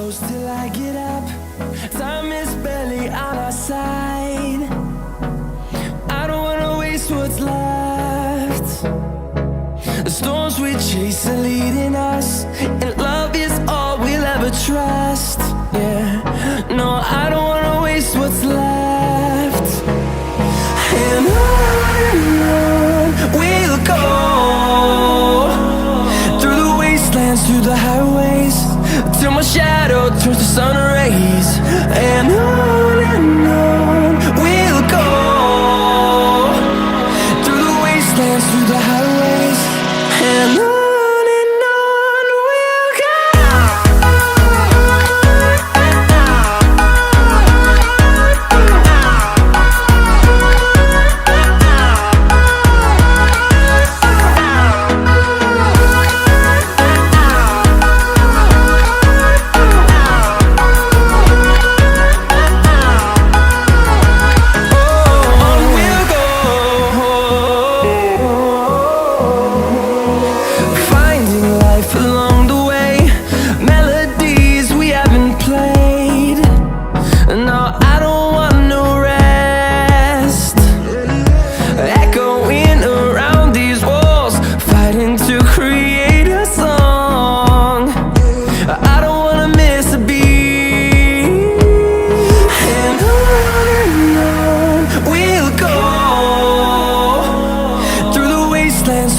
close till I get up. Time is barely on our side. I don't wanna waste what's left. The storms we chase are leading us, and love is all we'll ever trust. Yeah, no, I don't wanna waste what's left. And on we'll go, through the wastelands, through the highways, till my shadow turns to sun rays. And on we'll go, through the wastelands, through the highways, and on.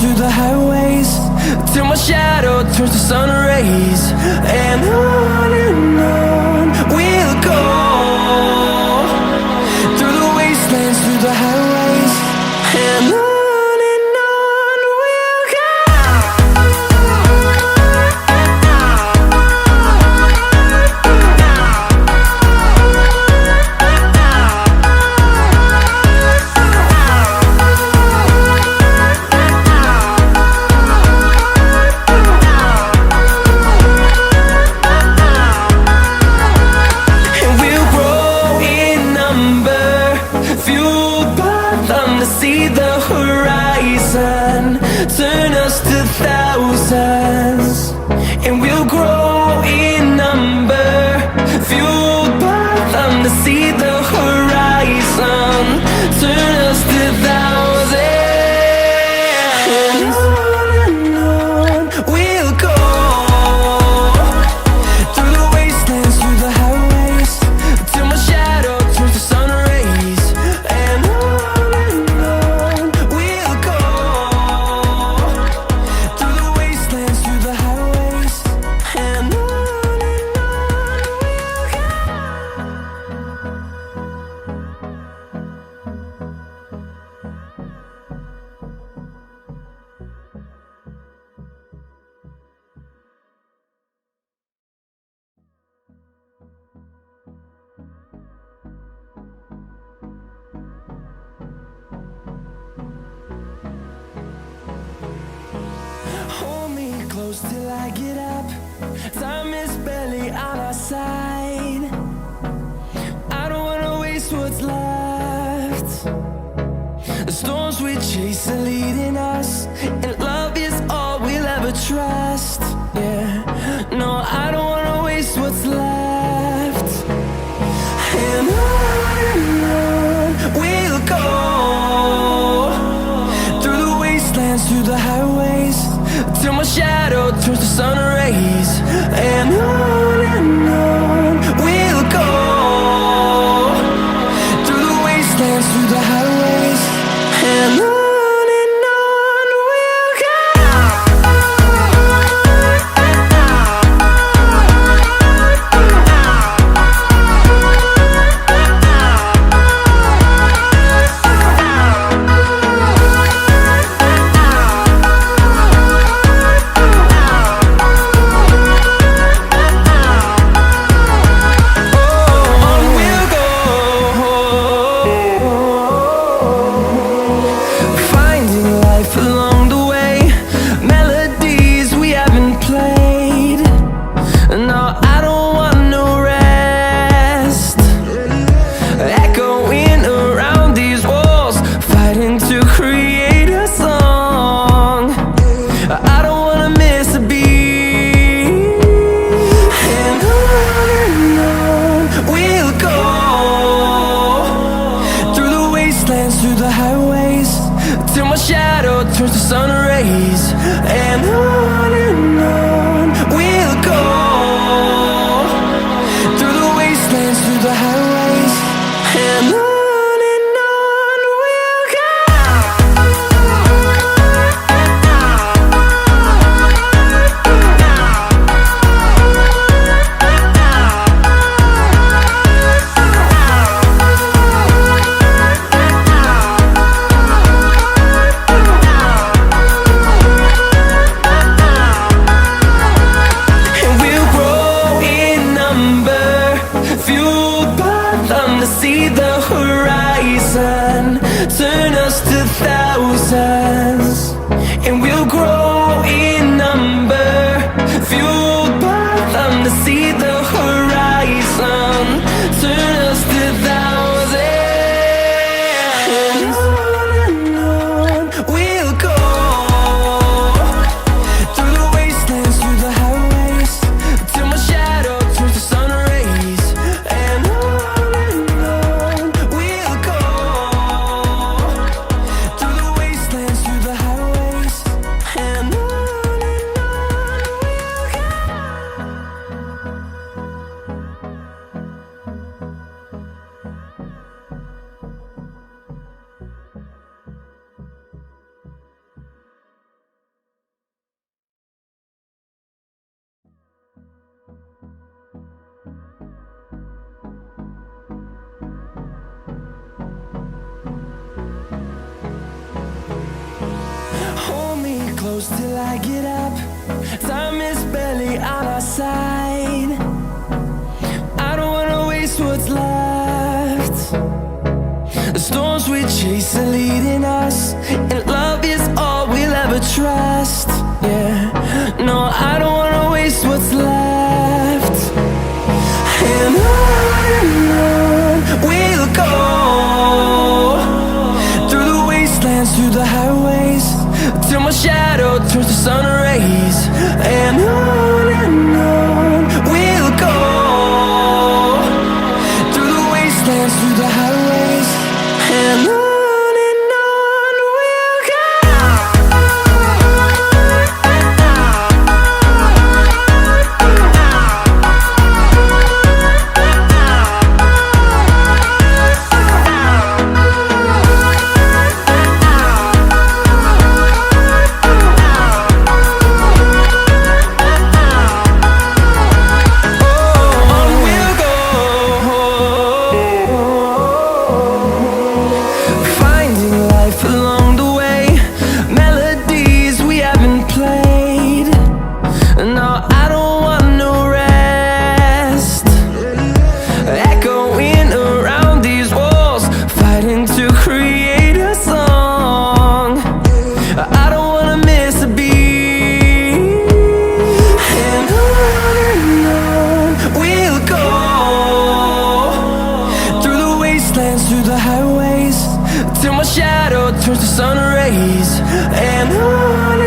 Through the highways, till my shadow turns to sun rays. And on we'll go, through the wastelands, through the highways, and on we'll go. See the horizon turn us to thousands, and we'll grow in number, fueled by them to see the horizon turn us to thousands. And on we'll go, through the wastelands, through the highways, till my shadow turns to sun rays. And hold me close till I get up. Time is barely on our side. I don't wanna waste what's left. The storms we chase are leading us, and love is all we'll ever trust. Yeah, no, I don't wanna waste what's left. And on we'll go, through the wastelands, through the highways, till my shadow turns to sun rays. And on we'll go, through the wastelands, through the highways, and on we'll go. turns to sun rays, and on we'll go, through the wastelands, through the highways, and on we'll go. See the horizon, turn us to thousands, and we'll grow in number, fueled by them to see the horizon, turn us to thousands, and on we'll go, through the wastelands, through the highways, till my shadow turns to sun rays, and close till I get up. Time is barely on our side. I don't wanna waste what's left. The storms we chase are leading us, and love is all we'll ever trust. Yeah, no, I don't wanna waste what's left. And on we'll go, through the wastelands, through the highways, till my shadow turns to sun rays, and on we'll go, through the wastelands, through the highways, and on we'll go. Through the highways, till my shadow turns to sun rays, and on